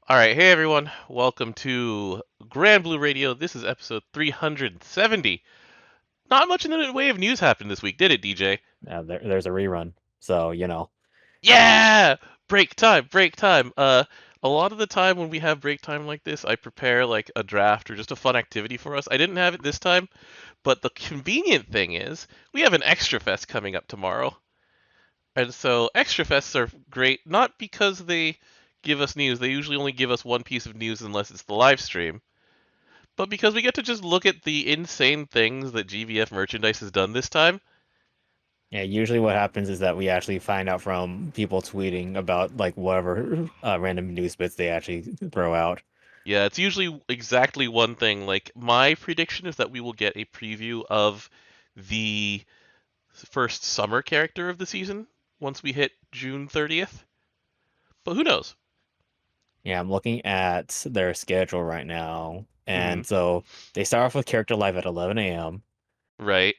All right, hey everyone, welcome to Granblue Radio. This is episode 370. Not much in the way of news happened this week, did it, DJ? There's a rerun, so Yeah! Break time, break time. A lot of the time when we have break time like this, I prepare like a draft or just a fun activity for us. I didn't have it this time, but the convenient thing is we have an Extra Fest coming up tomorrow. And so Extra Fests are great, not because they give us news. They usually only give us one piece of news unless it's the live stream. But because we get to just look at the insane things that GVF merchandise has done this time. yeah. Usually, what happens is that we actually find out from people tweeting about like whatever random news bits they actually throw out. Yeah, it's usually exactly one thing. Like, my prediction is that we will get a preview of the first summer character of the season once we hit June 30th. But who knows? Yeah, I'm looking at their schedule right now, Hmm. and so they start off with Character Live at 11 a.m. Right.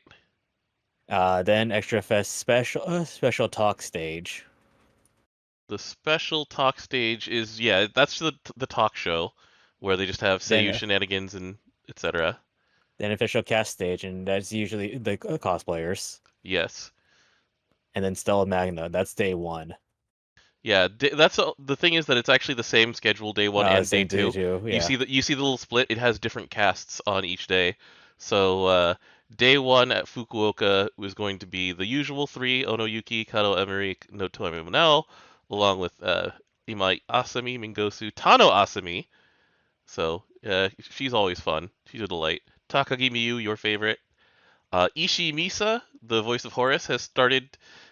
Then Extra Fest special talk stage. The special talk stage is, yeah, that's the talk show where they just have Seiyu Then shenanigans and etc. then official cast stage, and that's usually the cosplayers. Yes. And then Stella Magna, that's day one. Yeah, the thing is that it's actually the same schedule day one and day Same day two. two, yeah. You see the little split. It has different casts on each day. So day one at Fukuoka was going to be the usual three: Onoyuki, Kato Emery, Notomi Monel, along with Imai Asami, Mingosu, Tano Asami. So she's always fun. She's a delight. Takagi Miyu, your favorite. Ishii Misa, the voice of Horus, has started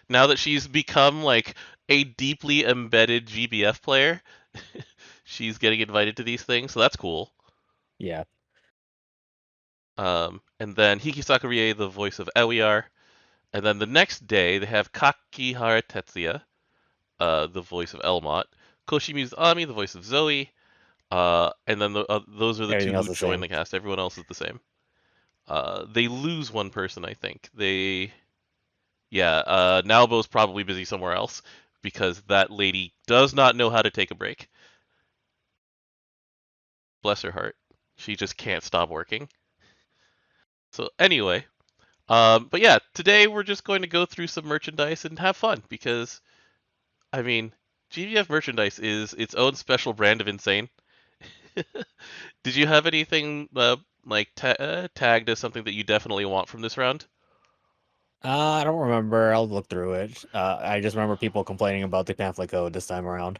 now that she's become like a deeply embedded GBF player. She's getting invited to these things, so that's cool. Yeah. And then Hikisaka Rie, the voice of Ewiar. And then the next day they have Kakihara Tetsuya, the voice of Elmot. Koshimizu Ami, the voice of Zoe. And then those are the two Everything else who the join same. the cast. Everyone else is the same. They lose one person, I think. Naobo's probably busy somewhere else because that lady does not know how to take a break. Bless her heart. She just can't stop working. So anyway, but yeah, today we're just going to go through some merchandise and have fun because, I mean, GVF merchandise is its own special brand of insane. Did you have anything like tagged as something that you definitely want from this round? I don't remember. I'll look through it. I just remember people complaining about the pamphlet code this time around.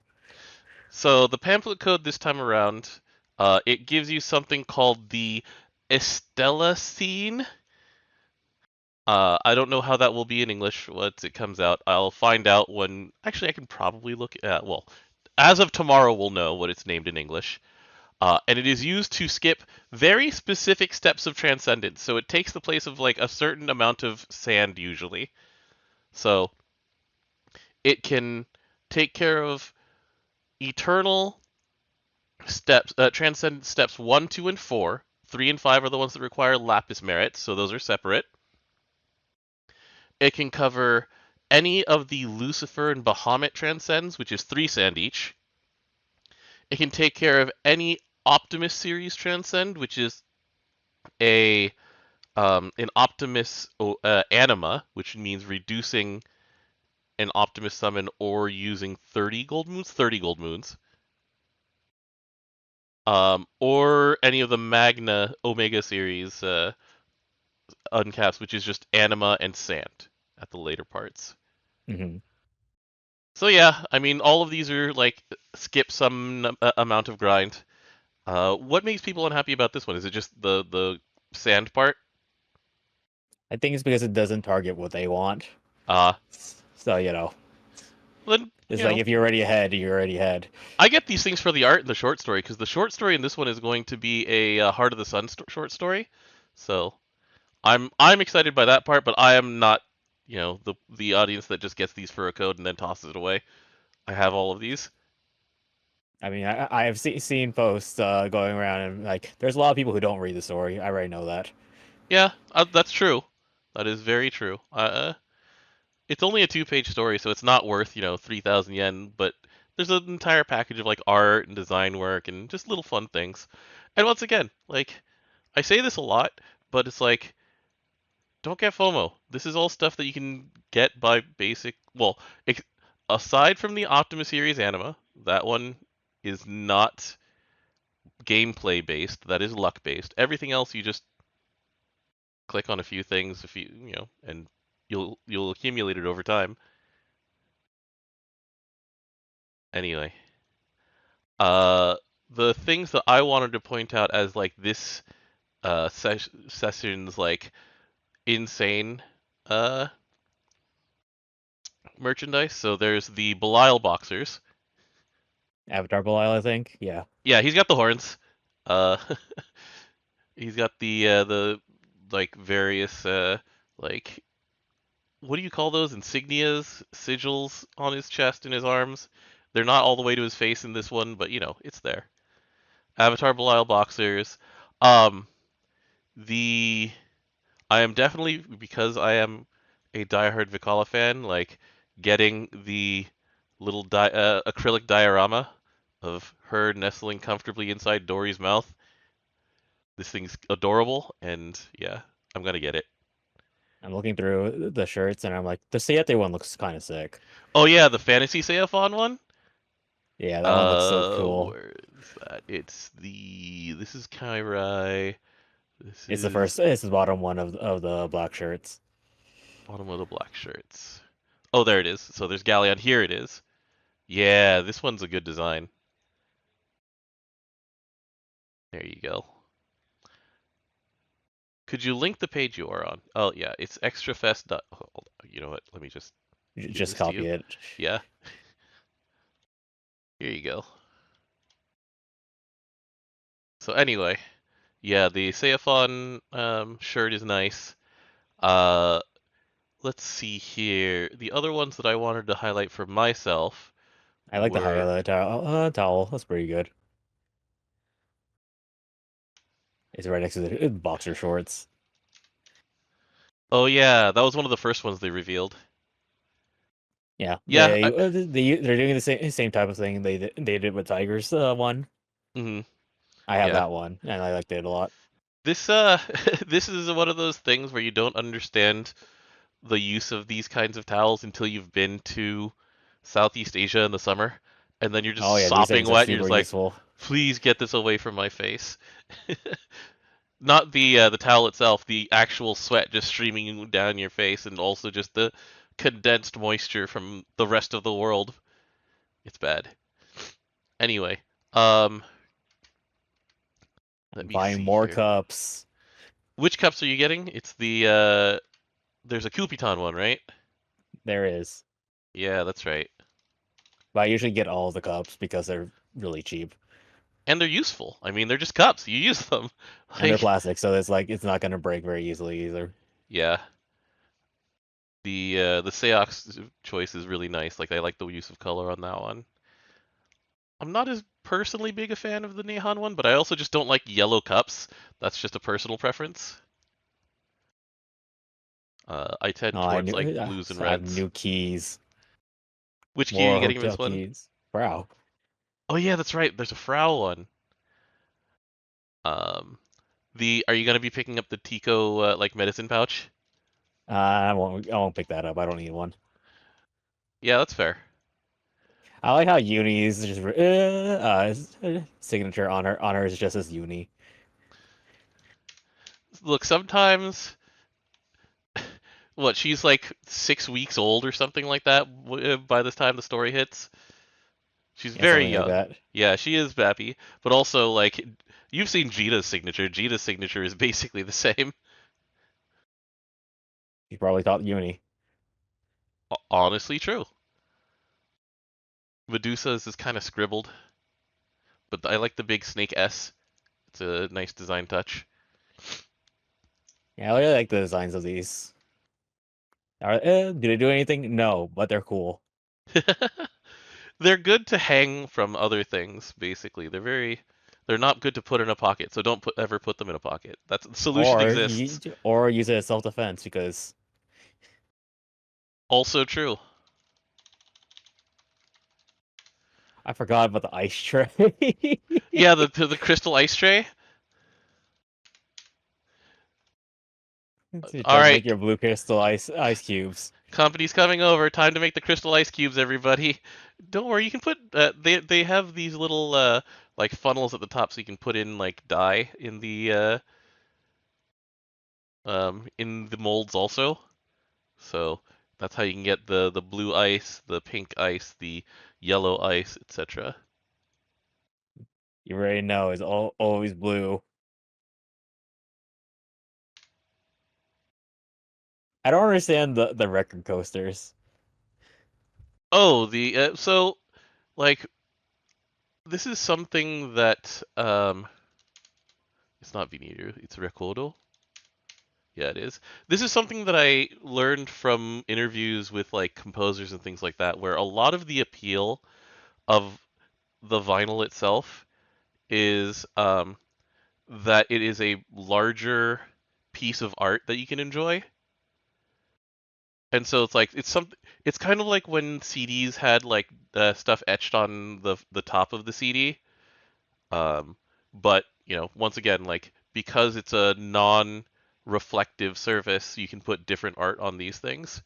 So the pamphlet code this time around, it gives you something called the Estella scene. I don't know how that will be in English once it comes out. I'll find out when. Actually, I can probably look at. Well, as of tomorrow, we'll know what it's named in English. And it is used to skip very specific steps of transcendence. So it takes the place of like a certain amount of sand usually. So it can take care of eternal steps, transcendent steps 1, 2, and 4. 3 and 5 are the ones that require lapis merits, so those are separate. It can cover any of the Lucifer and Bahamut transcends, which is 3 sand each. It can take care of any Optimus series transcend, which is a an Optimus anima, which means reducing an Optimus summon or using 30 gold moons. 30 gold moons. Or any of the Magna Omega series uncaps, which is just anima and sand at the later parts. Hmm. So yeah, I mean, all of these are like skip some amount of grind. What makes people unhappy about this one? Is it just the sand part? I think it's because it doesn't target what they want. Uh, So, then it's like if you're already ahead, you're already ahead. I get these things for the art and the short story because the short story in this one is going to be a Heart of the Sun short story. So I'm excited by that part, but I am not, the audience that just gets these for a code and then tosses it away. I have all of these. I mean, I have seen posts going around, and like, there's a lot of people who don't read the story. I already know that. Yeah, that's true. That is very true. It's only a 2-page story, so it's not worth 3,000 yen. But there's an entire package of like art and design work and just little fun things. And once again, like I say this a lot, but it's like don't get FOMO. This is all stuff that you can get by basic. Well, aside from the Optimus series anima, that one is not gameplay based. That is luck based. Everything else you just click on a few things, and you'll accumulate it over time. Anyway, uh, the things that I wanted to point out as like this session's like insane uh merchandise. So there's the Belial boxers. Avatar Belial, I think. Yeah. Yeah, he's got the horns. Uh, he's got the like various like what do you call those insignias, sigils on his chest and his arms. They're not all the way to his face in this one, but it's there. Avatar Belial boxers. Um, the I am definitely because I am a diehard Vikala fan, like getting the little acrylic diorama of her nestling comfortably inside Dory's mouth. This thing's adorable, and yeah, I'm gonna get it. I'm looking through the shirts and I'm like, the Siete one looks kind of sick. Oh yeah, the Fantasy Seiya one. Yeah, that one looks so cool. Where is that? This is Kairai. This It's the is first, it's the bottom one of the black shirts. bottom of the black shirts. Oh, there it is. So there's Galleon. Here it is. Yeah, this one's a good design. There you go. Could you link the page you are on? Oh yeah, it's extrafest. You know what? Let me just give Just this to copy you. it. Yeah, here you go. So anyway, yeah, the Seiyaphon shirt is nice. Uh, let's see here. The other ones that I wanted to highlight for myself I like the were. highlight towel. That's pretty good. It's right next to the boxer shorts. Oh yeah, that was one of the first ones they revealed. Yeah, Yeah. they're doing the same type of thing they did with Tiger's one. Mhm, I have yeah. that one and I liked it a lot. This this is one of those things where you don't understand the use of these kinds of towels until you've been to Southeast Asia in the summer, and then you're just Oh yeah, these sopping things are wet. And you're super just like, useful. please get this away from my face. Not the towel itself, the actual sweat just streaming down your face, and also just the condensed moisture from the rest of the world. It's bad. Anyway, um, let me Buying see more here. cups. Which cups are you getting? It's the there's a Kupiton one, right? There is. Yeah, that's right. But I usually get all the cups because they're really cheap. And they're useful. I mean, they're just cups. You use them. And they're Like, plastic, so it's like it's not gonna break very easily either. yeah, the Seox choice is really nice. Like, I like the use of color on that one. I'm not as personally big a fan of the Nihon one, but I also just don't like yellow cups. That's just a personal preference. I tend No, towards like blues and I have reds. new keys. Which key are you More getting for this hotel one? keys. Wow. Oh yeah, that's right. There's a Frau one. Um, the are you gonna be picking up the Tico like medicine pouch? I won't pick that up. I don't need one. Yeah, that's fair. I like how Uni is just signature honor is just as Uni. Look, sometimes what she's like 6 weeks old or something like that by this time the story hits. She's Yeah, very something like young. that. Yeah, she is Bappy, but also like you've seen Jita's signature. Jita's signature is basically the same. He probably thought Uni. Honestly, true. Medusa's is kind of scribbled, but I like the big snake S. It's a nice design touch. Yeah, I really like the designs of these. Do they do anything? No, but they're cool. They're good to hang from other things. Basically, they're not good to put in a pocket. So don't ever put them in a pocket. That's the solution exists. Or use it as self-defense because Also true. I forgot about the ice tray. Yeah, the crystal ice tray. To All try to right, make your blue crystal ice cubes. company's coming over. Time to make the crystal ice cubes, everybody. Don't worry, you can put they have these little like funnels at the top, so you can put in like dye in the molds also. So that's how you can get the blue ice, the pink ice, the yellow ice, etc. You already know it's always blue. I don't understand the record coasters. Oh, the so like this is something that it's not Vineru, it's Recordo. Yeah, it is. This is something that I learned from interviews with like composers and things like that, where a lot of the appeal of the vinyl itself is that it is a larger piece of art that you can enjoy. And so it's like it's kind of like when CDs had like stuff etched on the top of the CD. Um, but once again, like because it's a non-reflective surface, you can put different art on these things.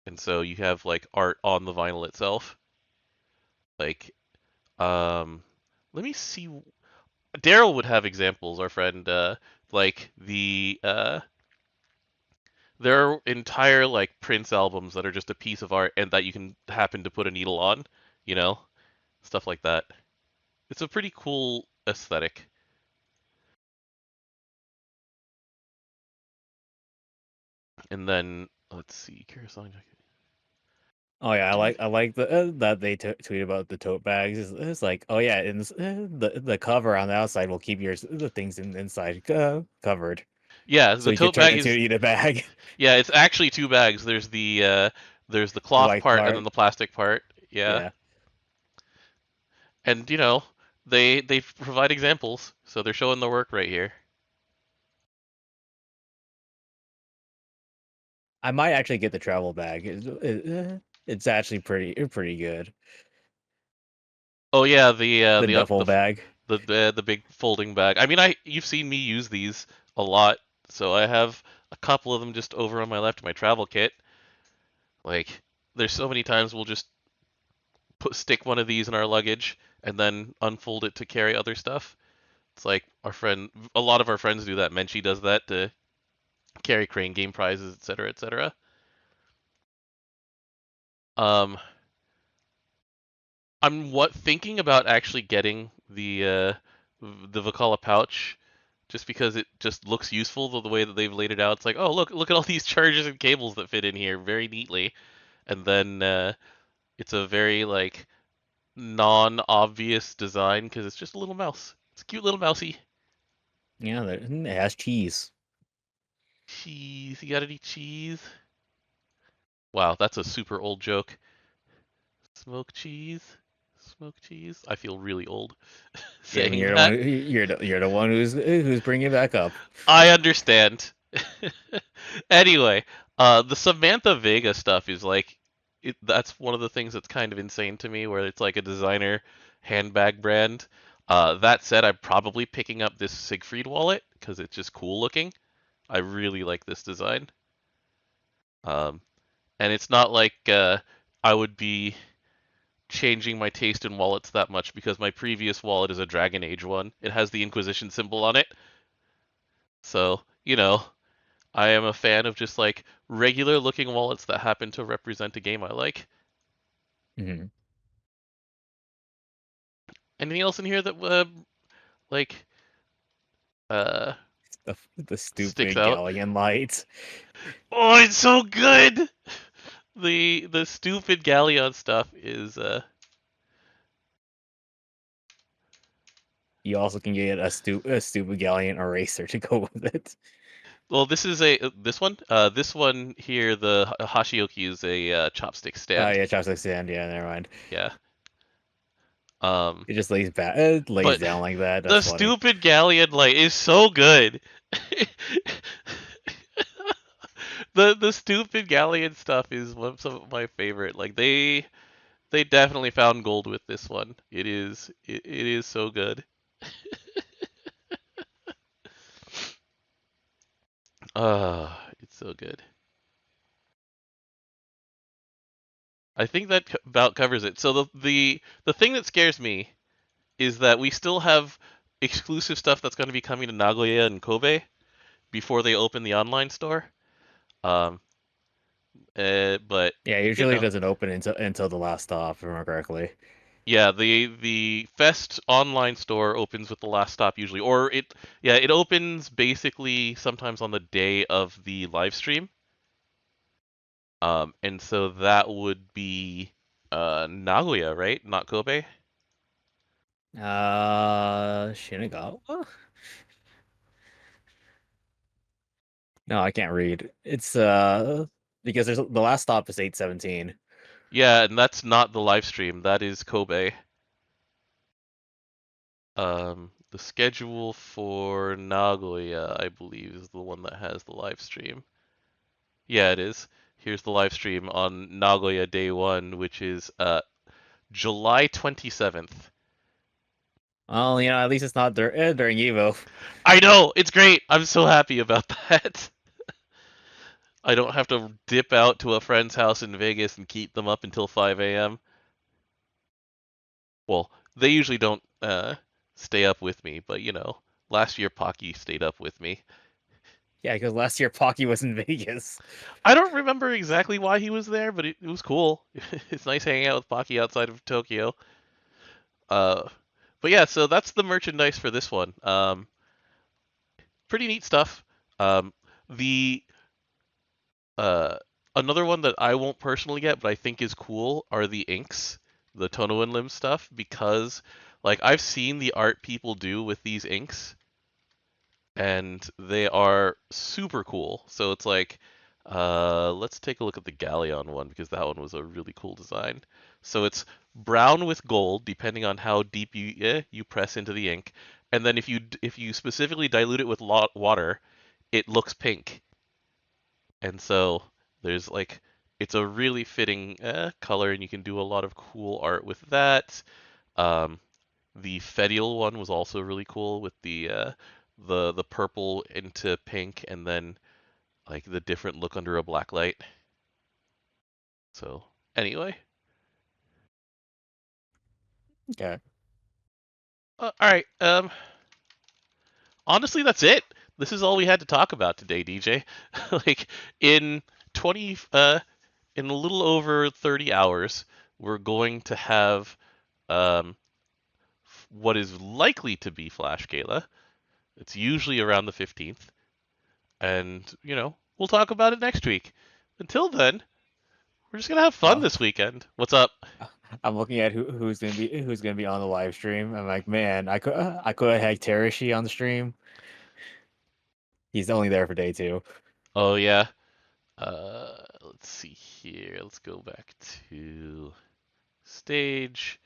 And so you have like art on the vinyl itself. Like, um, let me see. Daryl would have examples. Our friend, like there are entire like Prince albums that are just a piece of art and that you can happen to put a needle on, you know, stuff like that. It's a pretty cool aesthetic. And then let's see, Kurosaki. Oh yeah, I like that they tweet about the tote bags. It's like, oh yeah, and the cover on the outside will keep the things inside covered, Yeah, so the you can tote turn it bag into is a bag. yeah, it's actually two bags. There's the The cloth white part and then part, the plastic part. Yeah. yeah. And they provide examples, so they're showing the work right here. I might actually get the travel bag. It's actually pretty good. Oh yeah, The duffel bag. the big folding bag. I mean, I you've seen me use these a lot, so I have a couple of them just over on my left in my travel kit. Like, there's so many times we'll just stick one of these in our luggage and then unfold it to carry other stuff. It's like a lot of our friends do that. Menchie does that to carry crane game prizes, etc., etc. Um, I'm thinking about actually getting the Vocala pouch just because it just looks useful the way that they've laid it out. It's like, oh look at all these chargers and cables that fit in here very neatly, and then it's a very like non-obvious design because it's just a little mouse. It's a cute little mousey. Yeah, it has cheese. Cheese, you got any cheese? Wow, that's a super old joke. Smoked cheese, smoked cheese. I feel really old Yeah, I mean, saying that. you're the one who's bringing it back up. I understand. Anyway, the Samantha Vega stuff is like, that's one of the things that's kind of insane to me, where it's like a designer handbag brand. That said, I'm probably picking up this Siegfried wallet because it's just cool looking. I really like this design. Um, and it's not like I would be changing my taste in wallets that much because my previous wallet is a Dragon Age one. It has the Inquisition symbol on it. So, I am a fan of just like regular looking wallets that happen to represent a game I like. Hmm. Anything else in here that like uh The sticks stupid out? galleon lights. Oh, it's so good. The stupid Galleon stuff is You also can get a stupid galleon eraser to go with it. well, this one this one here, the Hashioki, is a chopstick Oh stand. yeah, chopstick stand. Yeah, never mind. Yeah. Um It just lays back. It lays but down like that. the That's funny. stupid Galleon light is so good. The stupid Galleon stuff is some of my favorite. Like They definitely found gold with this one. It is so good. It's so good. I think that about covers it. So the thing that scares me is that we still have exclusive stuff that's going to be coming to Nagoya and Kobe before they open the online store. Um, but Yeah, you usually it know, doesn't open until the last stop, if I remember correctly. yeah, the Fest online store opens with the last stop usually, or it opens basically sometimes on the day of the live stream. And so that would be Nagoya, right? Not Kobe. Shinagawa? No, I can't read. It's because there's the last stop is 8:17. Yeah, and that's not the live stream. That is Kobe. The schedule for Nagoya, I believe, is the one that has the live stream. Yeah, it is. Here's the live stream on Nagoya Day 1, which is July 27th. Well, at least it's not during Evo. I know! It's great! I'm so happy about that. I don't have to dip out to a friend's house in Vegas and keep them up until 5 a.m. Well, they usually don't stay up with me, but last year Pocky stayed up with me. Yeah, because last year Pocky was in Vegas. I don't remember exactly why he was there, but it was cool. It's nice hanging out with Pocky outside of Tokyo. Uh, but yeah, so that's the merchandise for this one. Pretty neat stuff. Um, the uh, Another one that I won't personally get, but I think is cool, are the inks, the Tono and Lim stuff, because like I've seen the art people do with these inks, and they are super cool. So it's like, let's take a look at the Galleon one because that one was a really cool design. So it's brown with gold, depending on how deep you press into the ink, and then if you specifically dilute it with water, it looks pink. And so there's like it's a really fitting color, and you can do a lot of cool art with that. Um, the Fedial one was also really cool with the purple into pink and then like the different look under a black light. So anyway, Okay. all right. Honestly, that's it. This is all we had to talk about today, DJ. Like in 20 in a little over 30 hours, we're going to have um what is likely to be Flash Gala. It's usually around the 15th. And, we'll talk about it next week. Until then, we're just gonna have fun Oh, this weekend. What's up? I'm looking at who's gonna be on the live stream. I'm like, man, I could have had Terashi on the stream. He's only there for day two. Oh yeah. Let's see here. Let's go back to stage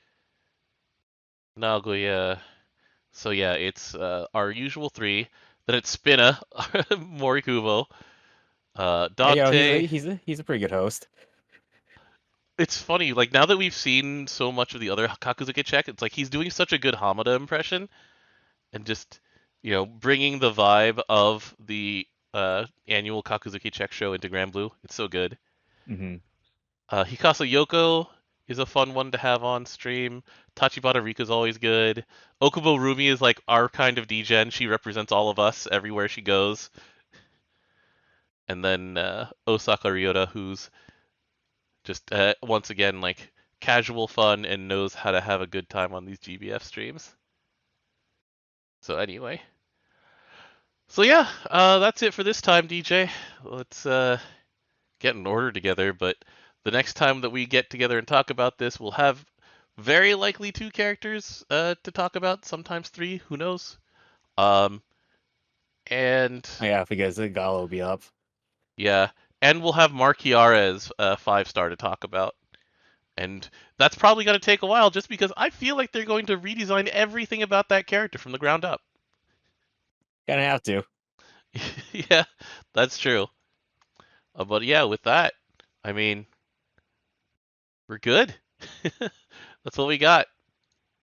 Nagoya. So yeah, it's our usual three. Then it's Spinna, Morikubo, He's Dante. he's a pretty good host. It's funny, like now that we've seen so much of the other Kakuzuke check, it's like he's doing such a good Hamada impression and just bringing the vibe of the annual Kakuzuki Check show into Granblue. It's so good. Hmm. Hikasa Yoko is a fun one to have on stream. Tachibana Rika's always good. Okubo Rumi is like our kind of degen. She represents all of us everywhere she goes. And then Osaka Ryota, who's just once again like casual fun and knows how to have a good time on these GBF streams. So anyway, so yeah, that's it for this time, DJ. Let's get an order together. But the next time that we get together and talk about this, we'll have very likely two characters to talk about. Sometimes three. Who knows? Um, and Oh, yeah, because the Gala will be up. yeah, and we'll have Marquiarez 5-star to talk about. And that's probably going to take a while, just because I feel like they're going to redesign everything about that character from the ground up. Gonna have to. Yeah, that's true. But yeah, with that, I mean, we're good. That's what we got.